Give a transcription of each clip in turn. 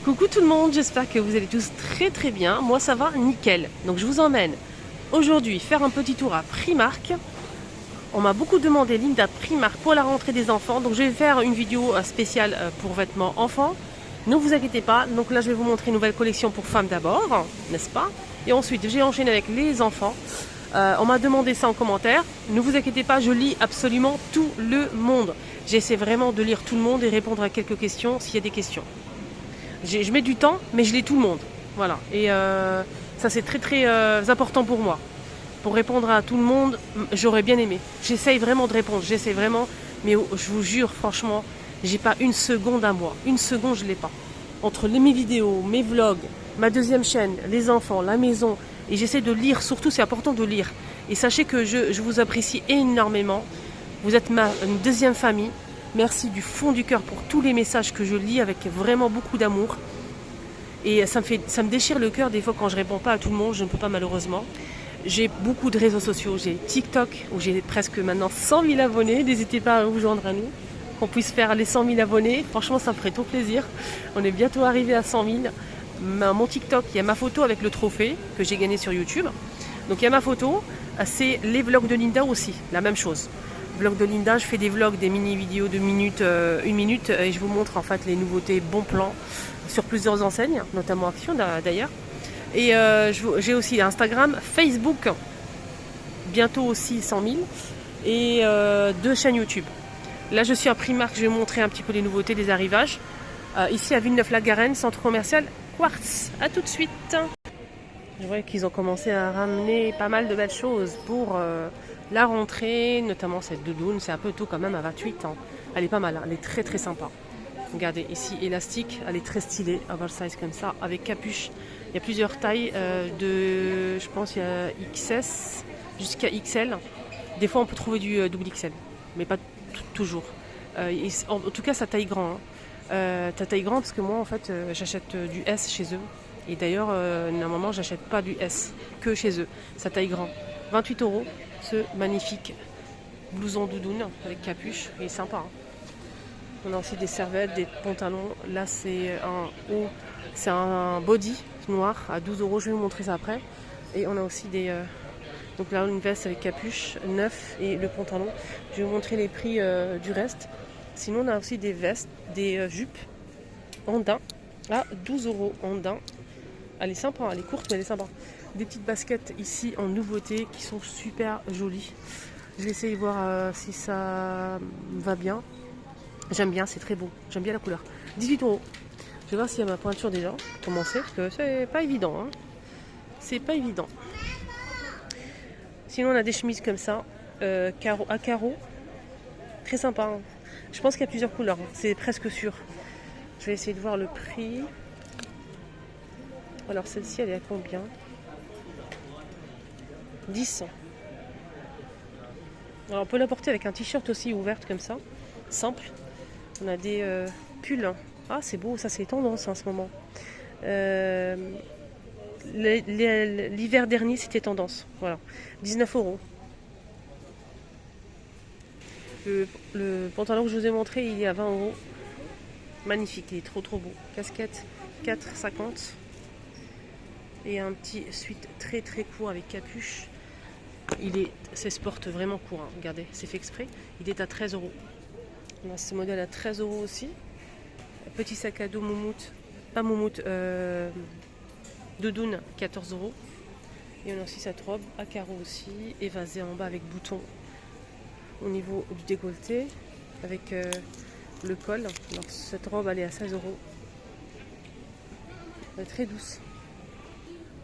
Coucou tout le monde, j'espère que vous allez tous très bien. Moi ça va nickel. Donc je vous emmène aujourd'hui faire un petit tour à Primark. On m'a beaucoup demandé Linda Primark pour la rentrée des enfants. Donc je vais faire une vidéo spéciale pour vêtements enfants. Ne vous inquiétez pas. Donc là je vais vous montrer une nouvelle collection pour femmes d'abord, n'est-ce pas? Et ensuite j'ai enchaîné avec les enfants. On m'a demandé ça en commentaire. Ne vous inquiétez pas, je lis absolument tout le monde. J'essaie vraiment de lire tout le monde et répondre à quelques questions s'il y a des questions. Je mets du temps, mais je lis tout le monde. Voilà. Et ça, c'est très important pour moi. Pour répondre à tout le monde, j'aurais bien aimé. J'essaye vraiment de répondre. J'essaie vraiment. Mais je vous jure, franchement, j'ai pas une seconde à moi. Une seconde, je l'ai pas. Entre mes vidéos, mes vlogs, ma deuxième chaîne, les enfants, la maison. Et j'essaie de lire. Surtout, c'est important de lire. Et sachez que je vous apprécie énormément. Vous êtes une deuxième famille. Merci du fond du cœur pour tous les messages que je lis avec vraiment beaucoup d'amour. Et ça me déchire le cœur des fois quand je réponds pas à tout le monde, je ne peux pas malheureusement. J'ai beaucoup de réseaux sociaux, j'ai TikTok où j'ai presque maintenant 100 000 abonnés. N'hésitez pas à vous joindre à nous, qu'on puisse faire les 100 000 abonnés. Franchement, ça me ferait tout plaisir. On est bientôt arrivé à 100 000. Mon TikTok, il y a ma photo avec le trophée que j'ai gagné sur YouTube. Donc il y a ma photo, c'est les vlogs de Linda aussi, la même chose. Vlog de Linda, je fais des vlogs, des mini-vidéos de une minute et je vous montre en fait les nouveautés bons plans sur plusieurs enseignes, notamment Action d'ailleurs. Et j'ai aussi Instagram, Facebook, bientôt aussi 100 000 et 2 chaînes YouTube. Là je suis à Primark, je vais vous montrer un petit peu les nouveautés, les arrivages. Ici à Villeneuve-la-Garenne, centre commercial Quartz. A tout de suite. Je vois qu'ils ont commencé à ramener pas mal de belles choses pour la rentrée, notamment cette doudoune, c'est un peu tout quand même à 28 ans. Elle est pas mal, hein, elle est très sympa. Regardez, ici élastique, elle est très stylée, oversize comme ça, avec capuche. Il y a plusieurs tailles je pense il y a XS jusqu'à XL. Des fois on peut trouver du double XL, mais pas toujours. En tout cas, ça taille grand. Hein. Ta taille grand parce que moi en fait j'achète du S chez eux. Et d'ailleurs, normalement, j'achète pas du S, que chez eux. Ça taille grand. 28 €, ce magnifique blouson doudoune avec capuche. Il est sympa. Hein. On a aussi des serviettes, des pantalons. Là, c'est un haut, c'est un body noir à 12 €. Je vais vous montrer ça après. Et on a aussi des... donc là, une veste avec capuche, 9 et le pantalon. Je vais vous montrer les prix du reste. Sinon, on a aussi des vestes, des jupes en daim à 12 € en daim. Elle est sympa, elle est courte mais elle est sympa. Des petites baskets ici en nouveauté qui sont super jolies. Je vais essayer de voir si ça va bien. J'aime bien, c'est très beau. J'aime bien la couleur. 18 €. Je vais voir s'il y a ma pointure déjà pour commencer parce que c'est pas évident. Hein. C'est pas évident. Sinon on a des chemises comme ça, à carreaux. Très sympa. Hein. Je pense qu'il y a plusieurs couleurs. Hein. C'est presque sûr. Je vais essayer de voir le prix. Alors celle-ci, elle est à combien? 10. Alors on peut la porter avec un t-shirt aussi ouverte comme ça, simple. On a des pulls. Ah c'est beau, ça c'est tendance en ce moment. L'hiver dernier c'était tendance. Voilà, 19 €. Le pantalon que je vous ai montré, il est à 20 €. Magnifique, il est trop beau. Casquette 4,50 €. Et un petit suite très court avec capuche. C'est sport vraiment court, hein. Regardez, c'est fait exprès. Il est à 13 €. On a ce modèle à 13 € aussi. Petit sac à dos moumoute, pas moumoute, doudoune, 14 €. Et on a aussi cette robe à carreaux aussi, évasée en bas avec bouton au niveau du décolleté, avec le col. Alors cette robe elle est à 16 €. Elle est très douce.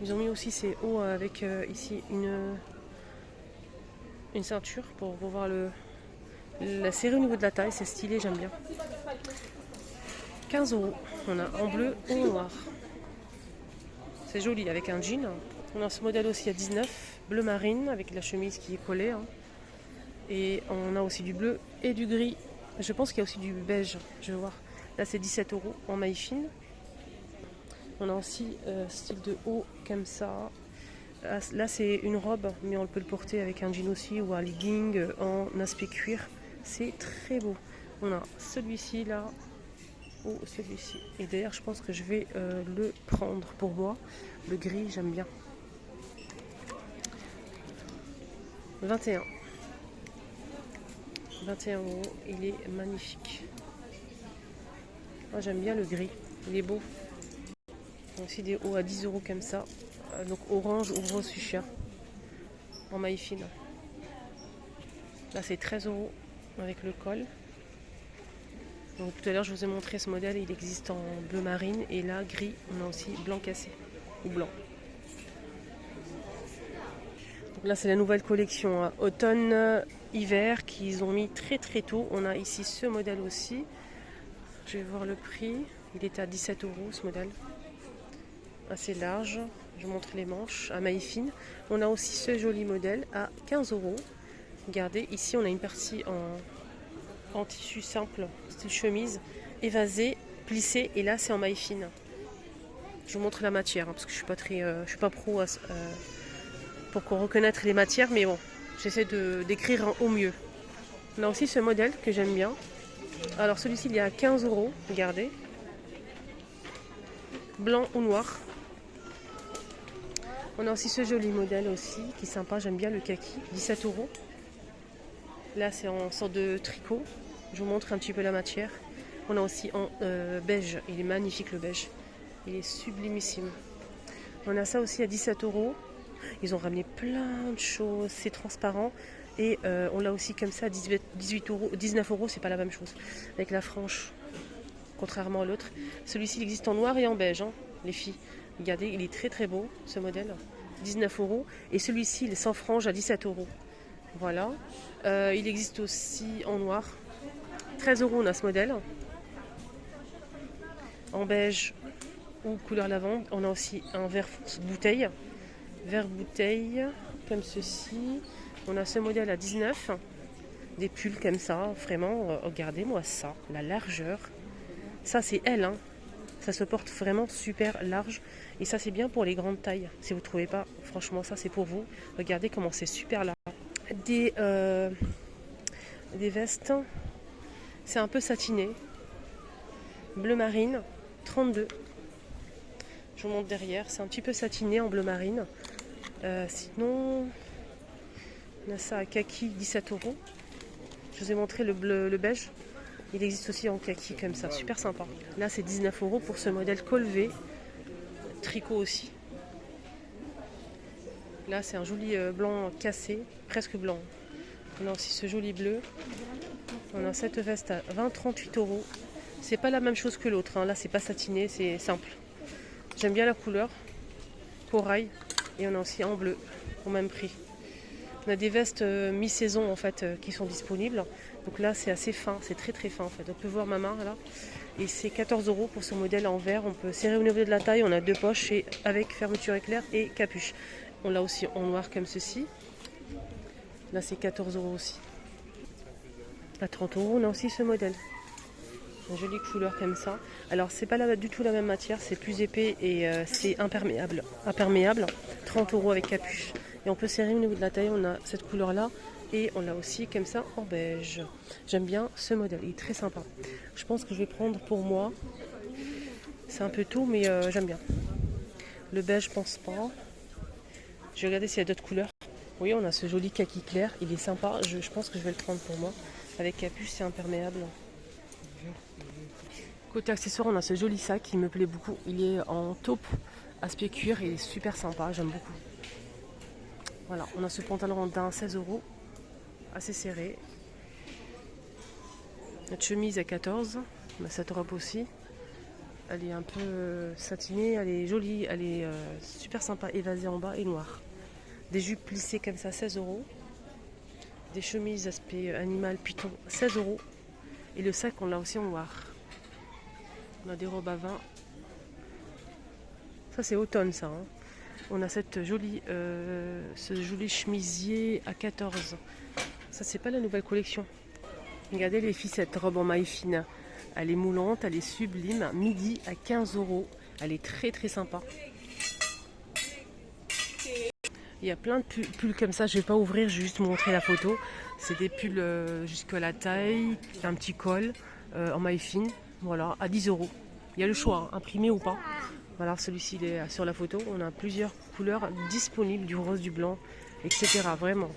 Ils ont mis aussi ces hauts avec ici une ceinture pour voir la série au niveau de la taille. C'est stylé, j'aime bien. 15 €. On a en bleu ou en noir. C'est joli avec un jean. On a ce modèle aussi à 19, bleu marine avec la chemise qui est collée. Hein. Et on a aussi du bleu et du gris. Je pense qu'il y a aussi du beige. Je vais voir. Là c'est 17 € en maille fine. On a aussi style de haut comme ça. Là c'est une robe, mais on peut le porter avec un jean aussi ou un legging en aspect cuir. C'est très beau. On a celui-ci là ou celui-ci. Et d'ailleurs, je pense que je vais le prendre pour moi. Le gris, j'aime bien. 21. 21 €, il est magnifique. Moi j'aime bien le gris, il est beau. Il y a aussi des hauts à 10 € comme ça. Donc orange ou rose fuchsia en maille fine. Là c'est 13 € avec le col. Donc tout à l'heure je vous ai montré ce modèle, il existe en bleu marine et là gris, on a aussi blanc cassé ou blanc. Donc là c'est la nouvelle collection hein, automne-hiver qu'ils ont mis très très tôt. On a ici ce modèle aussi. Je vais voir le prix. Il est à 17 € ce modèle. Assez large. Je vous montre les manches à maille fine. On a aussi ce joli modèle à 15 €. Regardez, ici on a une partie en tissu simple, style chemise, évasée, plissée, et là c'est en maille fine. Je vous montre la matière hein, parce que je suis pas pro pour qu'on reconnaisse les matières, mais bon, j'essaie de décrire au mieux. On a aussi ce modèle que j'aime bien. Alors celui-ci il est à 15 €, regardez. Blanc ou noir. On a aussi ce joli modèle aussi, qui est sympa, j'aime bien le kaki, 17 €. Là c'est en sorte de tricot. Je vous montre un petit peu la matière. On a aussi en beige, il est magnifique le beige. Il est sublimissime. On a ça aussi à 17 €. Ils ont ramené plein de choses, c'est transparent. Et on l'a aussi comme ça à 18 €, 19 €, c'est pas la même chose. Avec la frange, contrairement à l'autre. Celui-ci il existe en noir et en beige, hein, les filles. Regardez, il est très très beau ce modèle. 19 €. Et celui-ci il est sans frange à 17 €. Voilà. Il existe aussi en noir. 13 € on a ce modèle. En beige ou couleur lavande. On a aussi un vert bouteille. Vert bouteille, comme ceci. On a ce modèle à 19. Des pulls comme ça, vraiment, regardez-moi ça, la largeur. Ça c'est L, hein. Ça se porte vraiment super large. Et ça c'est bien pour les grandes tailles. Si vous ne trouvez pas, franchement ça c'est pour vous. Regardez comment c'est super large. Des vestes, c'est un peu satiné. Bleu marine, 32. Je vous montre derrière, c'est un petit peu satiné en bleu marine. Sinon, on a ça à kaki, 17 €. Je vous ai montré le bleu, le beige. Il existe aussi en kaki comme ça, super sympa. Là, c'est 19 € pour ce modèle colvé. Tricot aussi. Là, c'est un joli blanc cassé, presque blanc. On a aussi ce joli bleu. On a cette veste à 38 €. C'est pas la même chose que l'autre. Hein. Là, c'est pas satiné, c'est simple. J'aime bien la couleur. Corail. Et on a aussi en bleu, au même prix. On a des vestes mi-saison en fait qui sont disponibles. Donc là c'est assez fin, c'est très très fin en fait. On peut voir ma main là. Et c'est 14 € pour ce modèle en vert. On peut serrer au niveau de la taille. On a deux poches et avec fermeture éclair et capuche. On l'a aussi en noir comme ceci. Là c'est 14 € aussi. À 30 €, on a aussi ce modèle. Une jolie couleur comme ça. Alors c'est pas du tout la même matière, c'est plus épais et c'est imperméable. 30 € avec capuche. Et on peut serrer au niveau de la taille, on a cette couleur là. Et on l'a aussi comme ça en beige. J'aime bien ce modèle, il est très sympa. Je pense que je vais prendre pour moi. C'est un peu tôt mais j'aime bien. Le beige je pense pas. Je vais regarder s'il y a d'autres couleurs. Oui, on a ce joli kaki clair, il est sympa. Je pense que je vais le prendre pour moi. Avec capuche, c'est imperméable. Côté accessoires, on a ce joli sac qui me plaît beaucoup. Il est en taupe aspect cuir, il est super sympa, j'aime beaucoup. Voilà, on a ce pantalon d'un 16 €, assez serré. Notre chemise à 14, on a cette robe aussi. Elle est un peu satinée, elle est jolie, elle est super sympa, évasée en bas et noire. Des jupes plissées comme ça, 16 €. Des chemises aspect animal python, 16 €. Et le sac, on l'a aussi en noir. On a des robes à 20. Ça, c'est automne, ça. Hein. On a ce joli chemisier à 14. Ça, c'est pas la nouvelle collection. Regardez les filles, cette robe en maille fine. Elle est moulante, elle est sublime. Midi à 15 €. Elle est très très sympa. Il y a plein de pulls comme ça. Je vais pas ouvrir, je vais juste vous montrer la photo. C'est des pulls jusqu'à la taille, un petit col en maille fine. Voilà, à 10 euros. Il y a le choix, hein, imprimé ou pas. Voilà, celui-ci il est sur la photo. On a plusieurs couleurs disponibles, du rose, du blanc, etc. Vraiment.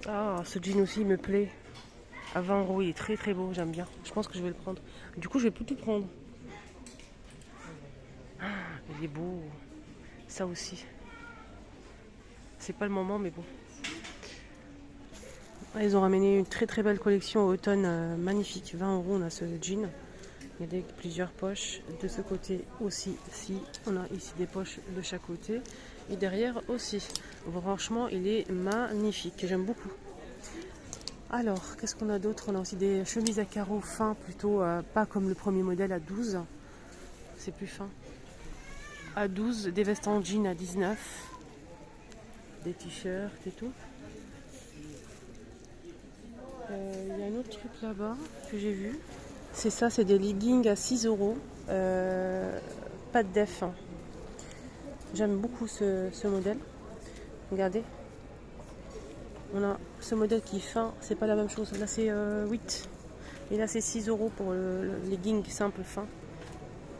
Ah, ce jean aussi il me plaît. À 20 euros, il est très très beau, j'aime bien. Je pense que je vais le prendre. Du coup, je vais plus tout prendre. Ah, il est beau. Ça aussi. C'est pas le moment, mais bon. Ah, ils ont ramené une très très belle collection automne, magnifique. 20 euros, on a ce jean. Il y a plusieurs poches. De ce côté aussi, si on a ici des poches de chaque côté. Et derrière aussi. Franchement, il est magnifique. J'aime beaucoup. Alors, qu'est-ce qu'on a d'autre? On a aussi des chemises à carreaux fins, plutôt pas comme le premier modèle à 12. C'est plus fin. À 12, des vestes en jean à 19. Des t-shirts et tout. Il y a un autre truc là-bas que j'ai vu. C'est ça, c'est des leggings à 6 euros. Pas de def. Hein. J'aime beaucoup ce modèle. Regardez. On a ce modèle qui est fin, c'est pas la même chose. Là c'est 8. Et là c'est 6 euros pour le legging simple fin.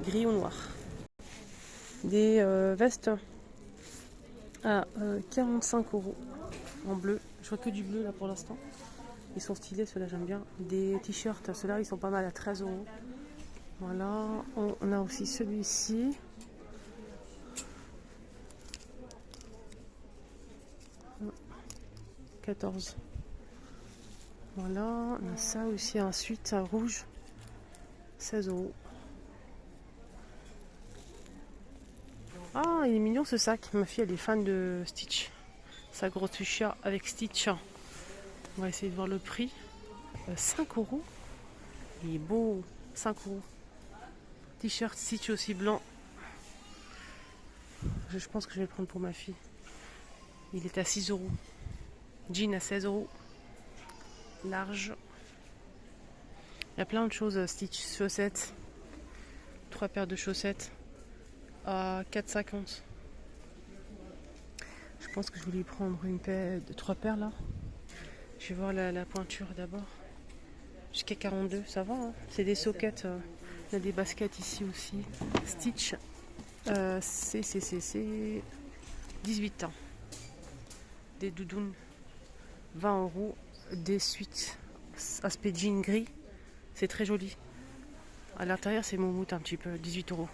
Gris ou noir. Des vestes à 45 euros en bleu. Je vois que du bleu là pour l'instant. Ils sont stylés, ceux-là j'aime bien. Des t-shirts, ceux-là ils sont pas mal à 13 euros. Voilà, on a aussi celui-ci. « 14. Voilà, on a ça aussi ensuite, un rouge. 16 euros. Ah, il est mignon ce sac. Ma fille elle est fan de Stitch. Sac gros fuchsia avec Stitch. On va essayer de voir le prix. 5 euros. Il est beau. 5 euros. T-shirt Stitch aussi blanc. Je pense que je vais le prendre pour ma fille. Il est à 6 euros. Jean à 16 euros. Large. Il y a plein de choses. Stitch, chaussettes. 3 paires de chaussettes à 4,50. Je pense que je vais lui prendre une paire de 3 paires là. Je vais voir la pointure d'abord. Jusqu'à 42, ça va. Hein, c'est des sockets. Il y a des baskets ici aussi. Stitch. C'est 18 ans. Des doudounes. 20 euros. Des suites. Aspect jean gris. C'est très joli. À l'intérieur, c'est moumoute un petit peu. 18 euros.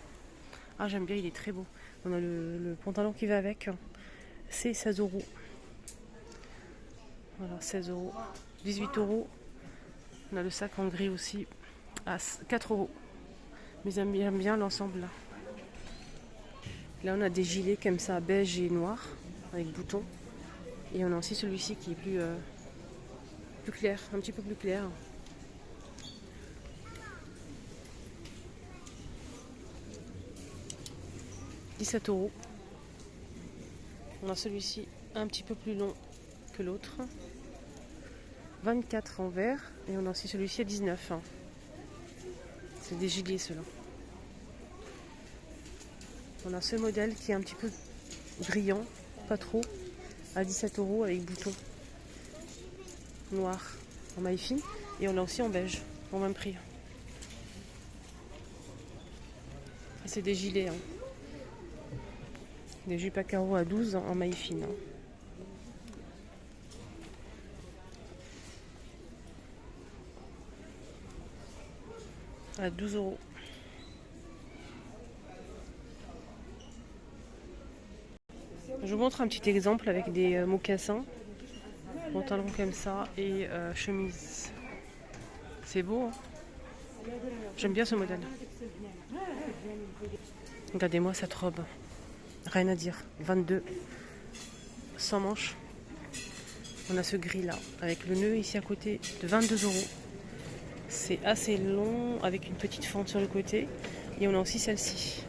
Ah, j'aime bien, il est très beau. On a le pantalon qui va avec. C'est 16 euros. Voilà, 16 euros. 18 euros. On a le sac en gris aussi à 4 euros. Mais j'aime bien l'ensemble là. Là, on a des gilets comme ça, beige et noir, avec boutons. Et on a aussi celui-ci qui est plus clair, un petit peu plus clair. « 17 euros. On a celui-ci un petit peu plus long que l'autre. 24 en vert. Et on a aussi celui-ci à 19. C'est des gilets ceux-là. On a ce modèle qui est un petit peu brillant, pas trop, à 17 euros avec boutons noir en maille fine. Et on a aussi en beige, au même prix. C'est des gilets. Hein. Des jupes à carreaux à 12 en maille fine. Hein. À 12 euros. Je vous montre un petit exemple avec des mocassins, pantalon comme ça et chemise. C'est beau, hein. J'aime bien ce modèle. Regardez-moi cette robe. Rien à dire. 22. Sans manches. On a ce gris là, avec le nœud ici à côté de 22 euros. C'est assez long, avec une petite fente sur le côté. Et on a aussi celle-ci.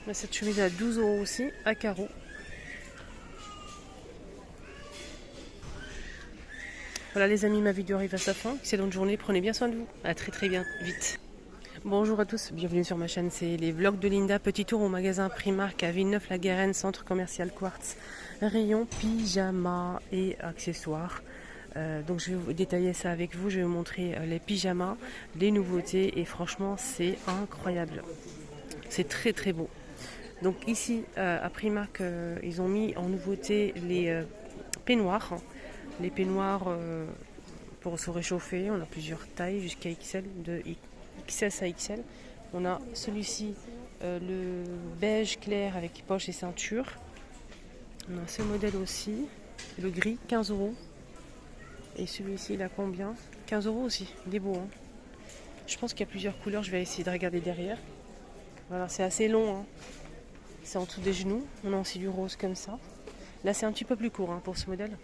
On a cette chemise à 12 euros aussi, à carreaux. Voilà les amis, ma vidéo arrive à sa fin. Excellente journée, prenez bien soin de vous. À très bien, vite. Bonjour à tous, bienvenue sur ma chaîne, c'est les vlogs de Linda. Petit tour au magasin Primark à Villeneuve-la-Garenne, centre commercial Quartz, rayon pyjama et accessoires. Donc je vais vous détailler ça avec vous, je vais vous montrer les pyjamas, les nouveautés et franchement c'est incroyable. C'est très très beau. Donc ici à Primark, ils ont mis en nouveauté les peignoirs. Les peignoirs pour se réchauffer, on a plusieurs tailles jusqu'à XL, de XS à XL. On a celui-ci, le beige clair avec poche et ceinture. On a ce modèle aussi, le gris, 15 €. Et celui-ci, il a combien? 15 € aussi, il est beau. Hein, je pense qu'il y a plusieurs couleurs, je vais essayer de regarder derrière. Voilà, c'est assez long, hein. C'est en dessous des genoux. On a aussi du rose comme ça. Là, c'est un petit peu plus court, hein, pour ce modèle.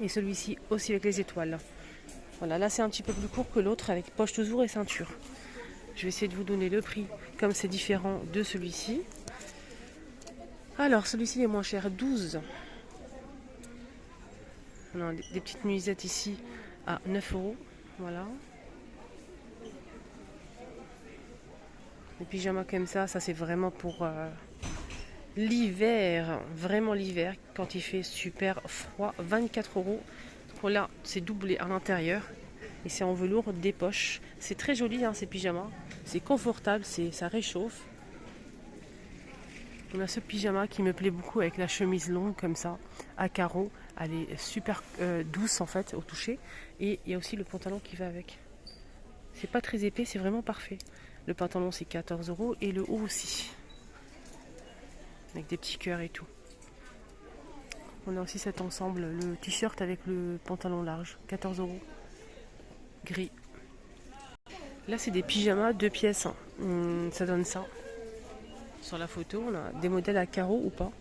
Et celui-ci aussi avec les étoiles. Voilà, là c'est un petit peu plus court que l'autre avec poche toujours et ceinture. Je vais essayer de vous donner le prix comme c'est différent de celui-ci. Alors celui-ci est moins cher, 12. On a des petites nuisettes ici à 9 €. Voilà. Les pyjamas comme ça c'est vraiment pour l'hiver. Vraiment l'hiver, quand il fait super froid, 24 €. Là, c'est doublé à l'intérieur et c'est en velours des poches. C'est très joli, hein, ces pyjamas. C'est confortable, ça réchauffe. On a ce pyjama qui me plaît beaucoup avec la chemise longue comme ça, à carreaux. Elle est super douce en fait au toucher. Et il y a aussi le pantalon qui va avec. C'est pas très épais, c'est vraiment parfait. Le pantalon c'est 14 € et le haut aussi. Avec des petits cœurs et tout. On a aussi cet ensemble, le t-shirt avec le pantalon large, 14 €, gris. Là, c'est des pyjamas 2 pièces. Ça donne ça. Sur la photo, on a des modèles à carreaux ou pas.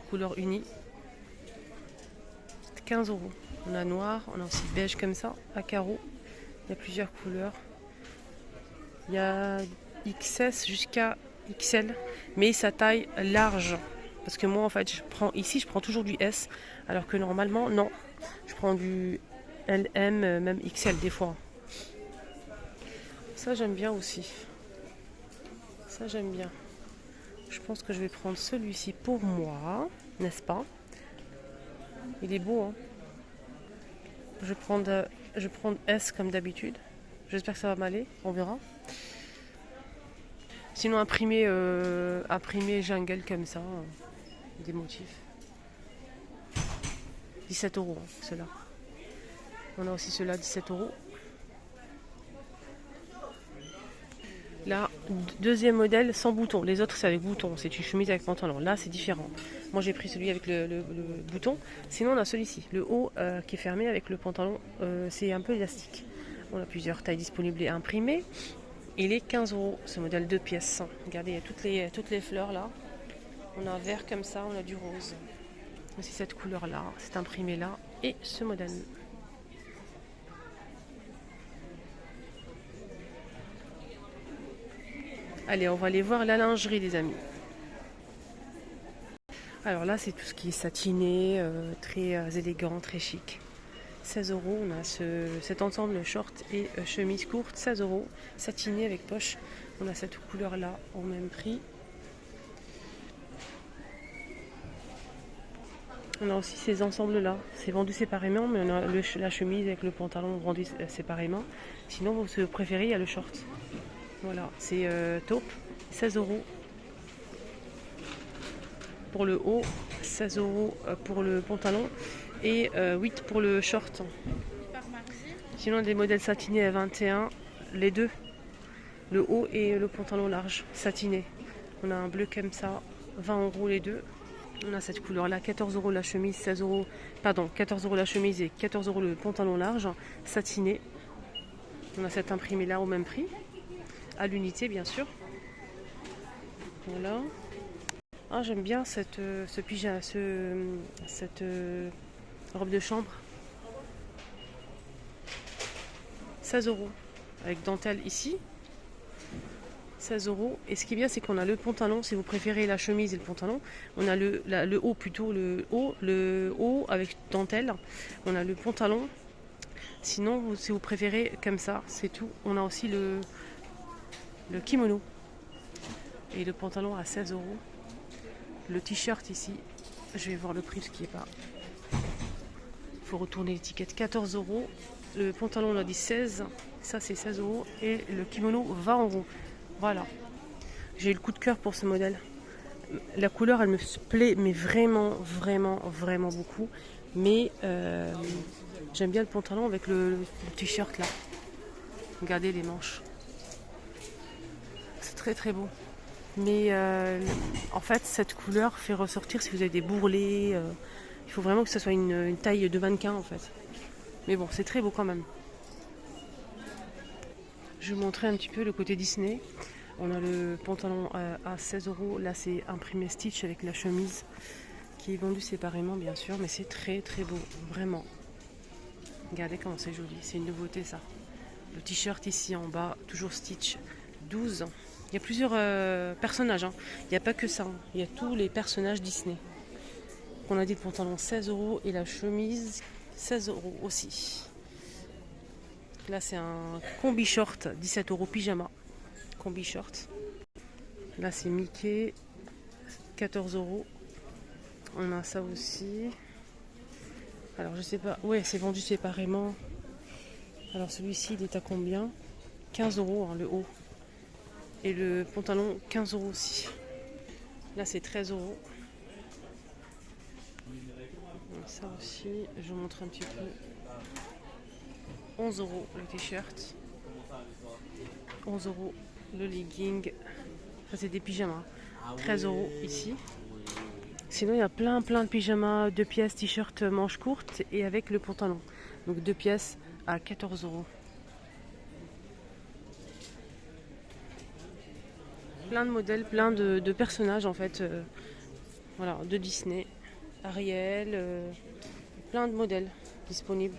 Couleur unie. 15 €. On a noir, on a aussi beige comme ça, à carreaux. Il y a plusieurs couleurs. Il y a XS jusqu'à XL, mais sa taille large. Parce que moi, en fait, je prends toujours du S, alors que normalement, non. Je prends du LM, même XL des fois. Ça, j'aime bien aussi. Ça, j'aime bien. Je pense que je vais prendre celui-ci pour moi, n'est-ce pas? Il est beau, hein? Je vais prendre S comme d'habitude. J'espère que ça va m'aller, on verra. Sinon, imprimer jungle comme ça. Des motifs. 17 €, hein, ceux-là. On a aussi ceux-là, 17 €. Là, deuxième modèle sans bouton. Les autres, c'est avec bouton. C'est une chemise avec pantalon. Là, c'est différent. Moi, j'ai pris celui avec le bouton. Sinon, on a celui-ci. Le haut qui est fermé avec le pantalon. C'est un peu élastique. On a plusieurs tailles disponibles et imprimées. Il est 15 €, ce modèle 2 pièces. Regardez, il y a toutes les fleurs là. On a un vert comme ça, on a du rose. Aussi cette couleur là, c'est imprimé là. Et ce modèle. Allez, on va aller voir la lingerie les amis. Alors là, c'est tout ce qui est satiné, très élégant, très chic. 16 €, on a cet ensemble short et chemise courte, 16 €, satiné avec poche. On a cette couleur là au même prix. On a aussi ces ensembles là, c'est vendu séparément, mais on a la chemise avec le pantalon vendu séparément. Sinon, vous préférez, il y a le short. Voilà, c'est taupe, 16 € pour le haut, 16 € pour le pantalon et 8 pour le short. Sinon, des modèles satinés à 21, les deux, le haut et le pantalon large, satiné. On a un bleu comme ça, 20 € les deux. On a cette couleur là, 14 € la chemise, 14 € la chemise et 14 € le pantalon large, satiné. On a cet imprimé là au même prix, à l'unité bien sûr. Voilà. Ah, j'aime bien cette robe de chambre. 16 € avec dentelle ici. 16 €. Et ce qui est bien, c'est qu'on a le pantalon, si vous préférez la chemise et le pantalon. On a le haut plutôt, le haut avec dentelle. On a le pantalon. Sinon, si vous préférez comme ça, c'est tout. On a aussi le kimono. Et le pantalon à 16 €. Le t-shirt ici, je vais voir le prix, ce qui est pas. Il faut retourner l'étiquette, 14 €. Le pantalon, on a dit 16. Ça, c'est 16 €. Et le kimono, 20 €. Voilà. J'ai eu le coup de cœur pour ce modèle. La couleur, elle me plaît, mais vraiment, vraiment, vraiment beaucoup. Mais j'aime bien le pantalon avec le t-shirt là. Regardez les manches. C'est très très beau. Mais en fait, cette couleur fait ressortir si vous avez des bourrelets. Il faut vraiment que ce soit une taille de mannequin en fait. Mais bon, c'est très beau quand même. Je vais vous montrer un petit peu le côté Disney. On a le pantalon à 16 €. Là, c'est imprimé Stitch avec la chemise qui est vendue séparément, bien sûr. Mais c'est très très beau, vraiment. Regardez comment c'est joli. C'est une nouveauté, ça. Le t-shirt ici en bas, toujours Stitch, 12. Il y a plusieurs personnages. Hein. Il n'y a pas que ça. Hein. Il y a tous les personnages Disney. On a dit le pantalon 16 € et la chemise 16 € aussi. Là, c'est un combi short, 17 € pyjama. Combi short. Là, c'est Mickey, 14 €. On a ça aussi. Alors, je sais pas. Ouais, c'est vendu séparément. Alors, celui-ci, il est à combien? 15 € hein, le haut. Et le pantalon, 15 € aussi. Là, c'est 13 €. Ça aussi, je vous montre un petit peu. 11 € le t-shirt. 11 € le legging. Ça, c'est des pyjamas. 13 € ici. Sinon, il y a plein de pyjamas, 2 pièces, t-shirt manches courtes et avec le pantalon. Donc 2 pièces à 14 €. Plein de modèles, plein de personnages en fait. Voilà, de Disney. Ariel, plein de modèles disponibles.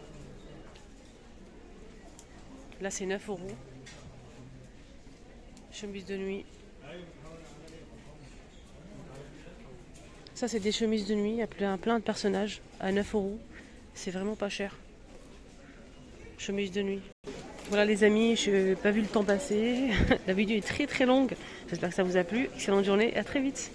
Là, c'est 9 €. Chemise de nuit. Ça, c'est des chemises de nuit. Il y a plein de personnages à 9 €. C'est vraiment pas cher. Chemise de nuit. Voilà les amis, je n'ai pas vu le temps passer. La vidéo est très très longue. J'espère que ça vous a plu. Excellente journée et à très vite.